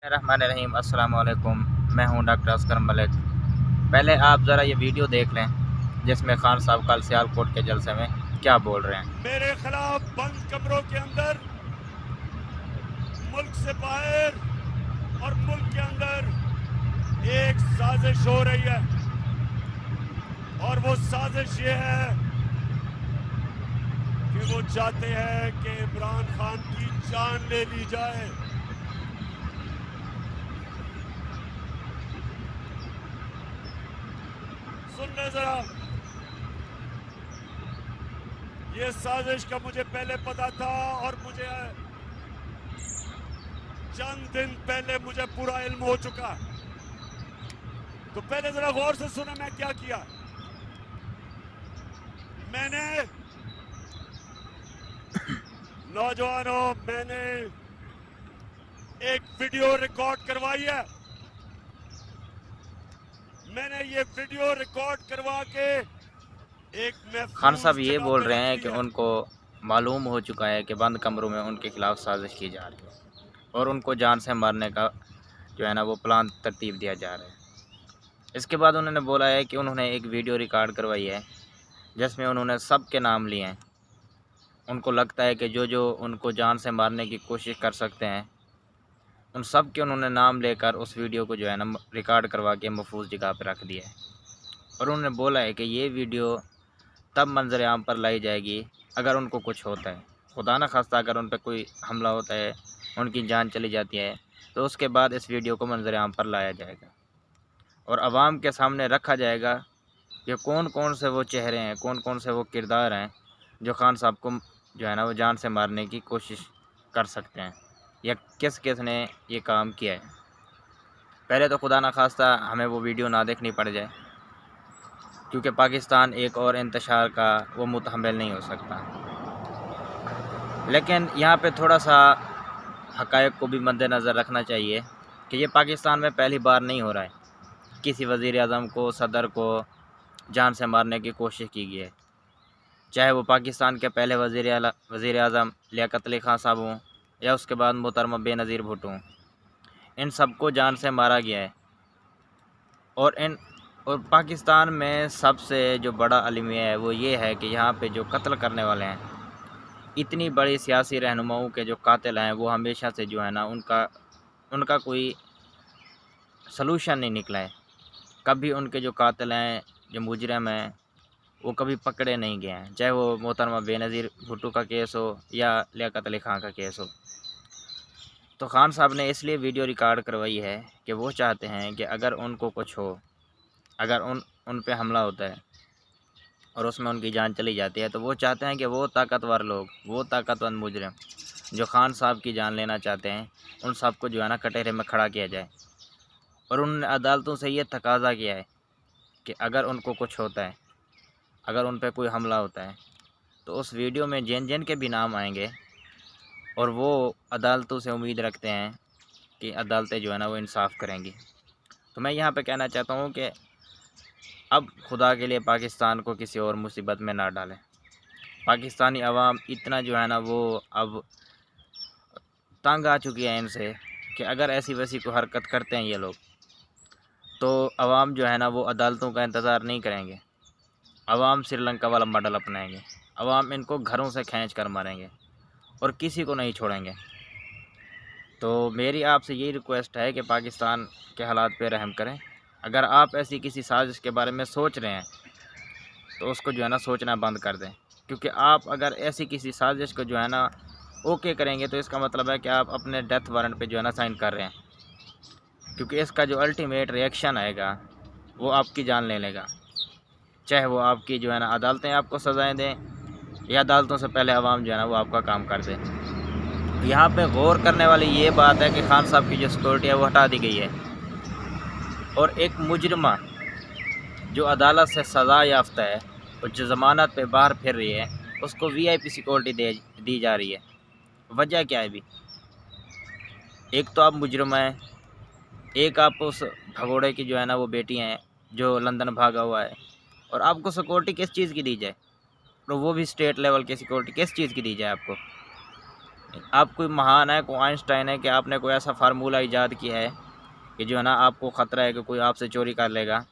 रहमानिर्रहीम। अस्सलाम वालेकुम। मैं हूं डॉक्टर असगर मलिक। पहले आप ज़रा ये वीडियो देख लें जिसमें खान साहब कल सियालकोट के जलसे में क्या बोल रहे हैं। मेरे खिलाफ बंद कमरों के अंदर, मुल्क से बाहर और मुल्क के अंदर एक साजिश हो रही है और वो साजिश ये है कि वो चाहते हैं कि इमरान खान की जान ले ली जाए। सुन ले जरा, ये साजिश का मुझे पहले पता था और मुझे चंद दिन पहले मुझे पूरा इल्म हो चुका। तो पहले जरा गौर से सुने मैं क्या किया। मैंने नौजवानों, मैंने एक वीडियो रिकॉर्ड करवाई है। मैंने ये वीडियो रिकॉर्ड करवा के एक खान साहब महफूज ये जगह बोल पे रहे रख हैं कि दिया। उनको मालूम हो चुका है कि बंद कमरों में उनके खिलाफ साजिश की जा रही है और उनको जान से मारने का जो है ना वो प्लान तरतीब दिया जा रहा है। इसके बाद उन्होंने बोला है कि उन्होंने एक वीडियो रिकॉर्ड करवाई है जिसमें उन्होंने सब के नाम लिए हैं। उनको लगता है कि जो जो उनको जान से मारने की कोशिश कर सकते हैं उन सब के उन्होंने नाम लेकर उस वीडियो को जो है ना रिकॉर्ड करवा के महफूज जगह पर रख दिया है। और उन्होंने बोला है कि ये वीडियो तब मंजर आम पर लाई जाएगी अगर उनको कुछ होता है, खुदा न खास्ता अगर उन पर कोई हमला होता है, उनकी जान चली जाती है, तो उसके बाद इस वीडियो को मंजर आम पर लाया जाएगा और आवाम के सामने रखा जाएगा कि कौन कौन से वो चेहरे हैं, कौन कौन से वो किरदार हैं जो खान साहब को जो है ना वो जान से मारने की कोशिश कर सकते हैं या किस किस ने ये काम किया है। पहले तो खुदा न खास्ता हमें वो वीडियो ना देखनी पड़ जाए, क्योंकि पाकिस्तान एक और इंतशार का वो मुतहम्मिल नहीं हो सकता। लेकिन यहाँ पे थोड़ा सा हक़ाइक़ को भी मद्देनज़र रखना चाहिए कि ये पाकिस्तान में पहली बार नहीं हो रहा है। किसी वज़ीर-ए-आज़म को, सदर को जान से मारने की कोशिश की गई है, चाहे वो पाकिस्तान के पहले वज़ीर-ए-आज़म लियाक़त अली ख़ान साहब हों या उसके बाद मोहतरमा बेनज़ीर भुट्टो हों। इन सबको जान से मारा गया है और पाकिस्तान में सबसे जो बड़ा अलमिया है वो ये है कि यहाँ पे जो कत्ल करने वाले हैं, इतनी बड़ी सियासी रहनुमाओं के जो कातिल हैं, वो हमेशा से जो है ना उनका कोई सलूशन नहीं निकला है। कभी उनके जो कातिल हैं, जो मुजरिम हैं, वो कभी पकड़े नहीं गए हैं, चाहे वो मोहतरमा बेनज़ीर भुट्टो का केस हो या लियाक़त अली ख़ान का केस हो। तो खान साहब ने इसलिए वीडियो रिकॉर्ड करवाई है कि वो चाहते हैं कि अगर उनको कुछ हो, अगर उन पे हमला होता है और उसमें उनकी जान चली जाती है, तो वो चाहते हैं कि वो ताकतवर लोग, वो ताकतवर मुजरिम जो खान साहब की जान लेना चाहते हैं, उन सब को जो है ना कटहरे में खड़ा किया जाए। और उन्होंने अदालतों से ये तकाजा किया है कि अगर उनको कुछ होता है, अगर उन पर कोई हमला होता है, तो उस वीडियो में जिन जिन के भी नाम आएंगे और वो अदालतों से उम्मीद रखते हैं कि अदालतें जो है ना वो इंसाफ़ करेंगी। तो मैं यहाँ पे कहना चाहता हूँ कि अब खुदा के लिए पाकिस्तान को किसी और मुसीबत में ना डालें। पाकिस्तानी अवाम इतना जो है ना वो अब तंग आ चुकी है इनसे कि अगर ऐसी वैसी कोई हरकत करते हैं ये लोग, तो अवाम जो है ना वो अदालतों का इंतज़ार नहीं करेंगे। अवाम श्रीलंका वाला मॉडल अपनाएंगे। अवाम इनको घरों से खींच कर मारेंगे और किसी को नहीं छोड़ेंगे। तो मेरी आपसे यही रिक्वेस्ट है कि पाकिस्तान के हालात पे रहम करें। अगर आप ऐसी किसी साजिश के बारे में सोच रहे हैं तो उसको जो है ना सोचना बंद कर दें, क्योंकि आप अगर ऐसी किसी साजिश को जो है ना ओके करेंगे तो इसका मतलब है कि आप अपने डेथ वारंट पे जो है ना साइन कर रहे हैं, क्योंकि इसका जो अल्टीमेट रिएक्शन आएगा वो आपकी जान ले लेगा। चाहे वो आपकी जो है ना अदालतें आपको सज़ाएँ दें या अदालतों से पहले अवाम जो है ना वो आपका काम कर दे। यहाँ पे गौर करने वाली ये बात है कि खान साहब की जो सिक्योरिटी है वो हटा दी गई है और एक मुजरिमा जो अदालत से सज़ा याफ्ता है और जो ज़मानत पे बाहर फिर रही है, उसको वीआईपी सिक्योरिटी दी जा रही है। वजह क्या है भी? एक तो आप मुजरिम हैं, एक आप उस भगोड़े की जो है ना वो बेटी हैं जो लंदन भागा हुआ है, और आपको सिक्योरिटी किस चीज़ की दी जाए? तो वो भी स्टेट लेवल की सिक्योरिटी किस चीज़ की दी जाए आपको? आप कोई महान है, कोई आइंस्टाइन है कि आपने कोई ऐसा फार्मूला ईजाद किया है कि जो है ना आपको ख़तरा है कि कोई आपसे चोरी कर लेगा।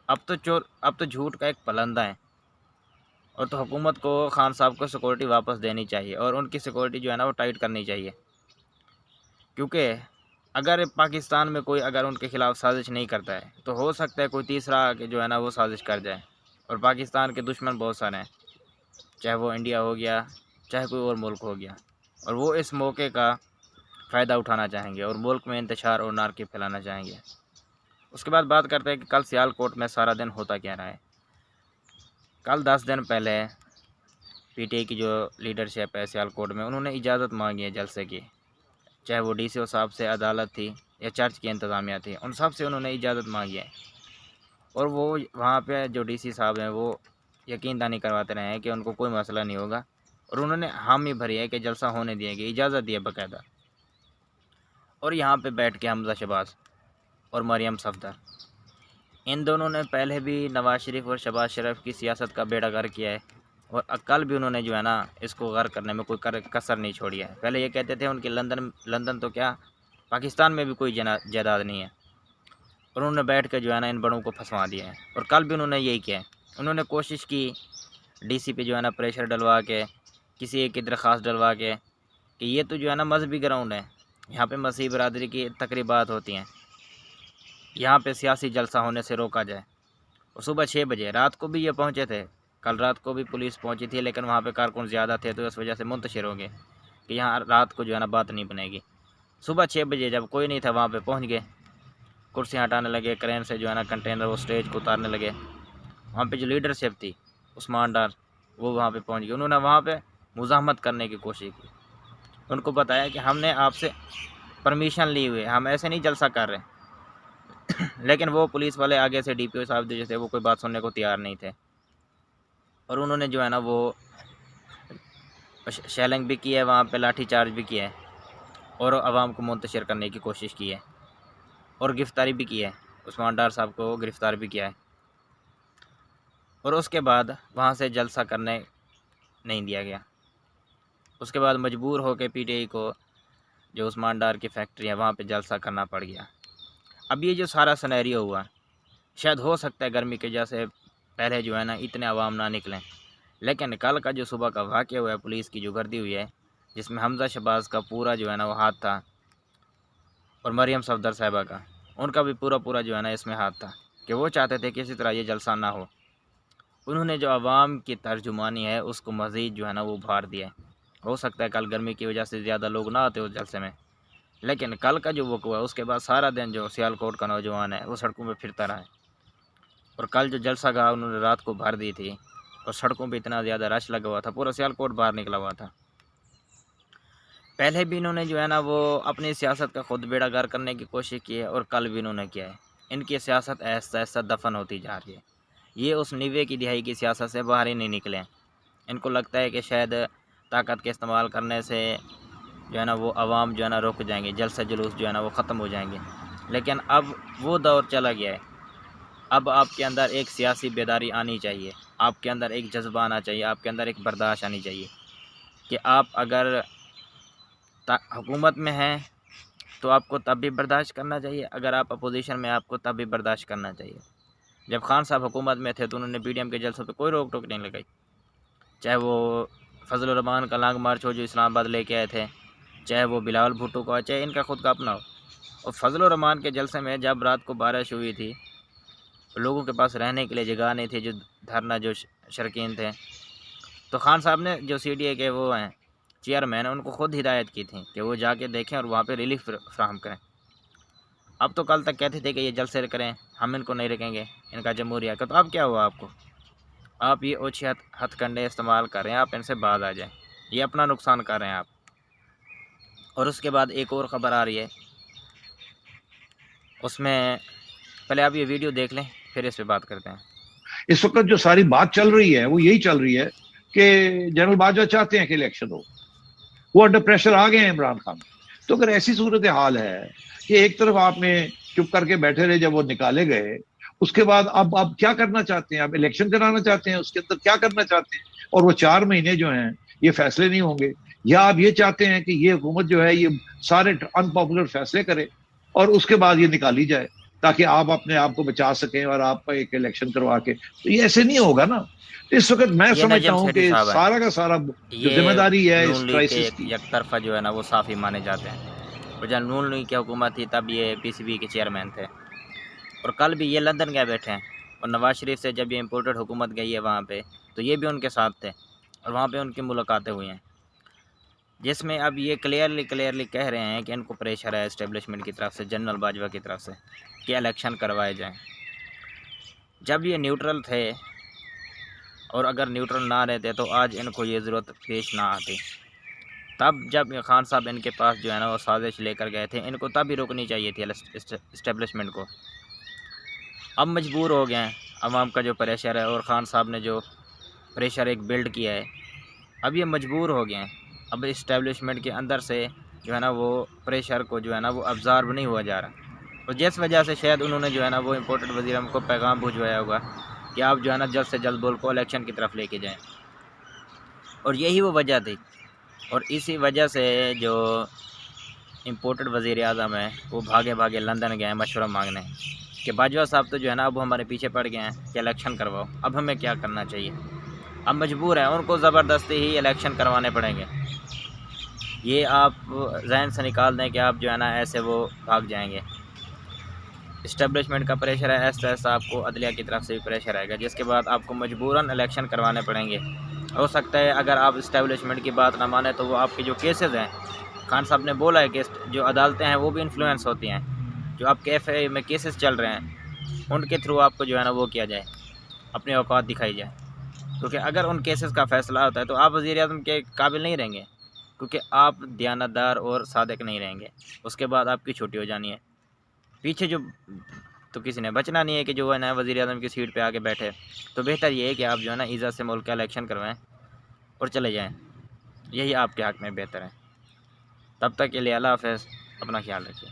अब तो झूठ का एक पलंदा है। और तो हुकूमत को खान साहब को सिक्योरिटी वापस देनी चाहिए और उनकी सिक्योरिटी जो है ना वो टाइट करनी चाहिए, क्योंकि अगर पाकिस्तान में कोई अगर उनके ख़िलाफ़ साजिश नहीं करता है तो हो सकता है कोई तीसरा आके जो है ना वो साजिश कर जाए। और पाकिस्तान के दुश्मन बहुत सारे हैं, चाहे वो इंडिया हो गया, चाहे कोई और मुल्क हो गया, और वो इस मौके का फ़ायदा उठाना चाहेंगे और मुल्क में इंतशार और नारकी फैलाना चाहेंगे। उसके बाद बात करते हैं कि कल सियालकोट में सारा दिन होता क्या रहा है। कल 10 दिन पहले पीटीआई की जो लीडरशिप है सियालकोट में, उन्होंने इजाज़त मांगी है जलसे की, चाहे वो डीसीओ साहब से अदालत थी या चर्च की इंतज़ामिया थी, उन सब से उन्होंने इजाज़त मांगी है। और वो वहाँ पे जो डीसी साहब हैं वो यकीन दहानी करवाते रहे हैं कि उनको कोई मसला नहीं होगा, और उन्होंने हामी भरी है कि जलसा होने दिएंगे, इजाज़त दी है बाकायदा। और यहाँ पे बैठ के हमजा शहबाज और मरियम सफदर, इन दोनों ने पहले भी नवाज़ शरीफ और शहबाज शरीफ की सियासत का बेड़ा गर्क किया है, और कल भी उन्होंने जो है ना इसको गर्क करने में कोई कसर नहीं छोड़ी है। पहले ये कहते थे उनकी लंदन तो क्या पाकिस्तान में भी कोई जायदाद नहीं है, और उन्होंने बैठ कर जो है ना इन बड़ों को फंसवा दिया है। और कल भी उन्होंने यही किया है। उन्होंने कोशिश की डीसी पे जो है ना प्रेशर डलवा के, किसी एक की दरख्वास्त डलवा के कि ये तो जो है ना मजहबी ग्राउंड है, यहाँ पे मसीह बरादरी की तकरीबात होती हैं, यहाँ पे सियासी जलसा होने से रोका जाए। और सुबह 6 बजे रात को भी ये पहुँचे थे, कल रात को भी पुलिस पहुँची थी, लेकिन वहाँ पे कारकुन ज़्यादा थे तो इस वजह से मुंतशिर हो गए कि यहाँ रात को जो है ना बात नहीं बनेगी। सुबह 6 बजे जब कोई नहीं था वहाँ पे पहुँच गए, कुर्सियाँ हटाने लगे, क्रेन से जो है ना कंटेनर वो स्टेज को उतारने लगे। वहाँ पे जो लीडरशिप थी उस्मान डार, वो वहाँ पे पहुँच गए। उन्होंने वहाँ पे मुज़ाहमत करने की कोशिश की, उनको बताया कि हमने आपसे परमिशन ली हुई है, हम ऐसे नहीं जलसा कर रहे। लेकिन वो पुलिस वाले आगे से डीपीओ साहब जो थे वो कोई बात सुनने को तैयार नहीं थे, और उन्होंने जो है ना वो शेलिंग भी की है, वहाँ पे लाठी चार्ज भी किया है, और आवाम को मुंतशिर करने की कोशिश की है, और गिरफ़्तारी भी की है, उस्मान डार साहब को गिरफ़्तार भी किया है। और उसके बाद वहाँ से जलसा करने नहीं दिया गया। उसके बाद मजबूर होकर पीटीआई को जो उस्मान डार की फैक्ट्री है वहाँ पे जलसा करना पड़ गया। अब ये जो सारा सिनेरियो हुआ, शायद हो सकता है गर्मी की वजह से पहले जो है ना इतने अवाम ना निकलें, लेकिन कल का जो सुबह का वाक़या हुआ है, पुलिस की जो गर्दी हुई है, जिसमें हमजा शहबाज का पूरा जो है ना वो हाथ था, और मरियम सफदर साहिबा का, उनका भी पूरा जो है ना इसमें हाथ था कि वो चाहते थे कि किसी तरह ये जलसा ना हो। उन्होंने जो आवाम की तर्जुमानी है उसको मज़ीद जो है ना वो उभार दिया है। हो सकता है कल गर्मी की वजह से ज़्यादा लोग ना आते उस जलसे में, लेकिन कल का जो वक़्त हुआ उसके बाद सारा दिन जो सियालकोट का नौजवान है वो सड़कों पे फिरता रहा है। और कल जो जलसा गाह उन्होंने रात को भर दी थी, और सड़कों पे इतना ज़्यादा रश लगा हुआ था, पूरा सियालकोट बाहर निकला हुआ था। पहले भी इन्होंने जो है ना वो अपनी सियासत का खुद बेड़ा गर्क करने की कोशिश की है, और कल भी इन्होंने किया है। इनकी सियासत ऐसा ऐसा दफन होती जा रही है। ये उस 90 की दिहाई की सियासत से बाहर ही नहीं निकले। इनको लगता है कि शायद ताकत के इस्तेमाल करने से जो है ना वो अवाम जो है ना रुक जाएंगे, जलसा जुलूस जो है ना वो ख़त्म हो जाएंगे। लेकिन अब वो दौर चला गया है। अब आपके अंदर एक सियासी बेदारी आनी चाहिए, आपके अंदर एक जज्बा आना चाहिए, आपके अंदर एक बर्दाश्त आनी चाहिए कि आप अगर हुकूमत में हैं तो आपको तब भी बर्दाश्त करना चाहिए, अगर आप अपोजिशन में आपको तब भी बर्दाश्त करना चाहिए। जब खान साहब हुकूमत में थे तो उन्होंने पीडीएम के जलसों पे कोई रोक टोक नहीं लगाई, चाहे वो फजलुर रहमान का लॉन्ग मार्च हो जो इस्लामाबाद लेके आए थे, चाहे वो बिलावल भुट्टो का, चाहे इनका खुद का अपना हो। और फजलुर रहमान के जलसे में जब रात को बारिश हुई थी, लोगों के पास रहने के लिए जगह नहीं थी, जो धरना जो शरकीन थे, तो खान साहब ने जो CDA के वो हैं चेयरमैन, उनको खुद हिदायत की थी कि वो जाके देखें और वहाँ पे रिलीफ फ्राहम करें। अब तो कल तक कहते थे कि ये जलसे करें, हम इनको नहीं रखेंगे, इनका जमहूरिया का। तो अब क्या हुआ आपको? आप ये ओछे हथकंडे इस्तेमाल कर रहे हैं, आप इनसे बाज आ जाएं, ये अपना नुकसान कर रहे हैं आप। और उसके बाद एक और ख़बर आ रही है, उसमें पहले आप ये वीडियो देख लें फिर इस पर बात करते हैं। इस वक्त जो सारी बात चल रही है वो यही चल रही है कि जनरल बाजवा चाहते हैं कि इलेक्शन हो, वो अंडर प्रेशर आ गए हैं इमरान खान। तो अगर ऐसी सूरत हाल है कि एक तरफ आपने चुप करके बैठे रहे जब वो निकाले गए, उसके बाद अब आप क्या करना चाहते हैं? आप इलेक्शन कराना चाहते हैं, उसके अंदर क्या करना चाहते हैं? और वो 4 महीने जो हैं ये फैसले नहीं होंगे या आप ये चाहते हैं कि ये हुकूमत जो है ये सारे अनपॉपुलर फैसले करे और उसके बाद ये निकाली जाए ताकि आप अपने आप को बचा सकें और आप एक इलेक्शन करवा के, तो ये ऐसे नहीं होगा ना। तो इस वक्त मैं ये समझता नजम हूं सेठी कि साहब है, सारा का सारा जो ये जिम्मेदारी है इस नून लीग के क्राइसिस की, एक तरफा जो है ना वो साफ़ी माने जाते हैं। और जब नून लीग की हुकूमत थी तब ये पीसीबी के चेयरमैन थे, और कल भी ये लंदन गए बैठे हैं। और नवाज शरीफ से जब ये इम्पोर्टेड हुकूमत गई है वहाँ पे, तो ये भी उनके साथ थे और वहाँ पे उनकी मुलाकातें हुई हैं, जिसमें अब ये क्लियरली कह रहे हैं कि इनको प्रेशर है इस्टेब्लिशमेंट की तरफ से, जनरल बाजवा की तरफ से, कि इलेक्शन करवाए जाएँ। जब ये न्यूट्रल थे और अगर न्यूट्रल ना रहते तो आज इनको ये ज़रूरत पेश ना आती। तब जब खान साहब इनके पास जो है ना वो साजिश लेकर गए थे, इनको तब ही रोकनी चाहिए थी इस्टेब्लिशमेंट को। अब मजबूर हो गए हैं, अवाम का जो प्रेशर है और ख़ान साहब ने जो प्रेशर एक बिल्ड किया है, अब ये मजबूर हो गए हैं। अब इस्टेब्लिशमेंट के अंदर से जो है ना वो प्रेशर को जो है ना वो अब्ज़ॉर्ब नहीं हुआ जा रहा, और जिस वजह से शायद उन्होंने जो है ना वो इम्पोर्टेड वज़ीर को पैगाम भिजवाया होगा कि आप जो है ना जल्द से जल्द बोल को इलेक्शन की तरफ लेके जाएं। और यही वो वजह थी, और इसी वजह से जो इम्पोर्टेड वज़ीर आज़म है वो भागे भागे लंदन गए मशवरा मांगने कि बाजवा साहब तो जो है ना अब हमारे पीछे पड़ गए हैं कि इलेक्शन करवाओ, अब हमें क्या करना चाहिए। अब मजबूर है, उनको ज़बरदस्ती ही इलेक्शन करवाने पड़ेंगे। ये आप जहन से निकाल दें कि आप जो है ना ऐसे वो भाग जाएंगे। इस्टेब्लिशमेंट का प्रेशर है, ऐसा ऐसा आपको अदलिया की तरफ से भी प्रेशर आएगा, जिसके बाद आपको मजबूरन इलेक्शन करवाने पड़ेंगे। हो सकता है अगर आप इस्टेब्लिशमेंट की बात ना माने तो वो आपके जो केसेस हैं, खान साहब ने बोला है कि जो अदालतें हैं वो भी इन्फ्लुएंस होती हैं, जो आपके FIA में केसेस चल रहे हैं उनके थ्रू आपको जो है ना वो किया जाए, अपनी औकात दिखाई जाए। क्योंकि अगर उन केसेस का फ़ैसला होता है तो आप वज़ीर-ए-आज़म के काबिल नहीं रहेंगे, क्योंकि आप दयानतदार और सादिक नहीं रहेंगे। उसके बाद आपकी छुट्टी हो जानी है। पीछे जो तो किसी ने बचना नहीं है कि जो है ना वज़ीर-ए-आज़म की सीट पे आके बैठे। तो बेहतर ये है कि आप जो है ना इज़्ज़त से मुल्क का इलेक्शन करवाएं और चले जाएं, यही आपके हक़ में बेहतर है। तब तक के लिए अल्लाह हाफ़िज़, अपना ख्याल रखिए।